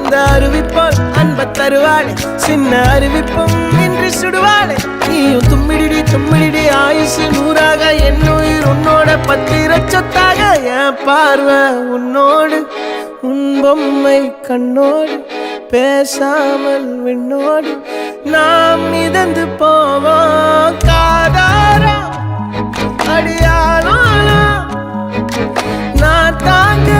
அந்த அறிவிப்பால் அன்ப தருவாளே சின்ன அறிவிப்பும் இன்றி சுடுவாளே நீயும் தும்மிடி தும்மிடி ஆயுசு நூறாக என் உயிர் உன்னோட பத்திர சொத்தாக என் பார்வை உன்னோடு உன் பொம்மை கண்ணோடு பேசாமல் விண்ணோடு நாம் மிதந்து போவோம் காதாரா அடியாளோ நான் தாங்க